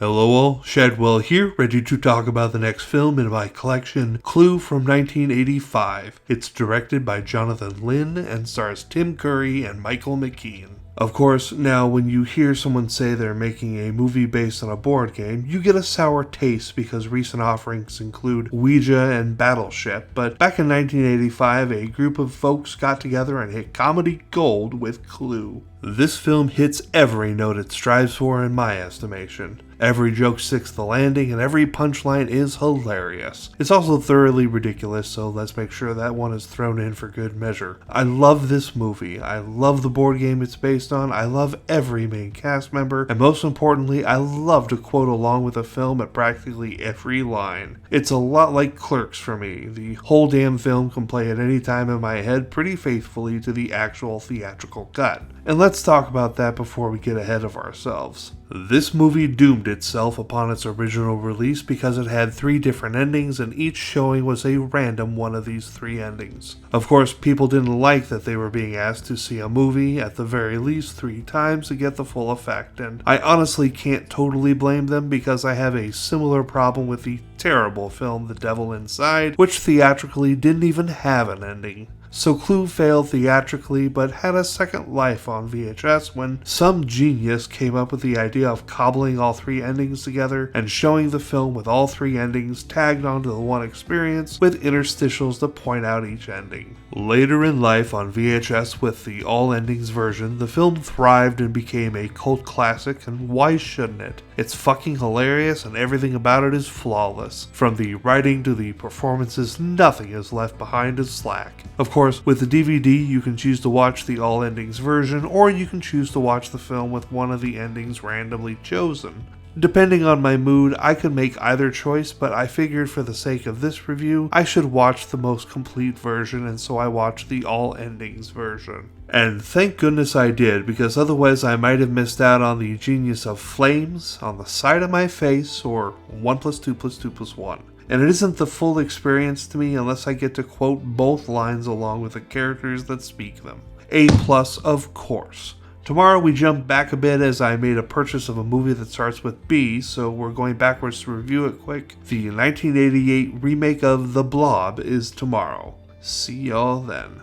Hello all, Shadwell here, ready to talk about the next film in my collection, Clue from 1985. It's directed by Jonathan Lynn and stars Tim Curry and Michael McKean. Of course, now when you hear someone say they're making a movie based on a board game, you get a sour taste because recent offerings include Ouija and Battleship, but back in 1985, a group of folks got together and hit comedy gold with Clue. This film hits every note it strives for in my estimation. Every joke sticks the landing and every punchline is hilarious. It's also thoroughly ridiculous, so let's make sure that one is thrown in for good measure. I love this movie. I love the board game it's based on. I love every main cast member. And most importantly, I love to quote along with the film at practically every line. It's a lot like Clerks for me. The whole damn film can play at any time in my head pretty faithfully to the actual theatrical cut. And let's talk about that before we get ahead of ourselves. This movie doomed itself upon its original release because it had 3 different endings and each showing was a random one of these 3 endings. Of course, people didn't like that they were being asked to see a movie at the very least 3 times to get the full effect, and I honestly can't totally blame them because I have a similar problem with the terrible film The Devil Inside, which theatrically didn't even have an ending. So Clue failed theatrically but had a second life on VHS when some genius came up with the idea of cobbling all 3 endings together and showing the film with all 3 endings tagged onto the one experience with interstitials to point out each ending. Later in life on VHS with the all endings version, the film thrived and became a cult classic, and why shouldn't it? It's fucking hilarious and everything about it is flawless. From the writing to the performances, nothing is left behind as slack. Of course, with the DVD, you can choose to watch the all endings version, or you can choose to watch the film with one of the endings randomly chosen. Depending on my mood, I could make either choice, but I figured for the sake of this review, I should watch the most complete version, and so I watched the all endings version. And thank goodness I did, because otherwise I might have missed out on the genius of flames on the side of my face, or 1 + 2 + 2 + 1. And it isn't the full experience to me unless I get to quote both lines along with the characters that speak them. A+, of course. Tomorrow we jump back a bit as I made a purchase of a movie that starts with B, so we're going backwards to review it quick. The 1988 remake of The Blob is tomorrow. See y'all then.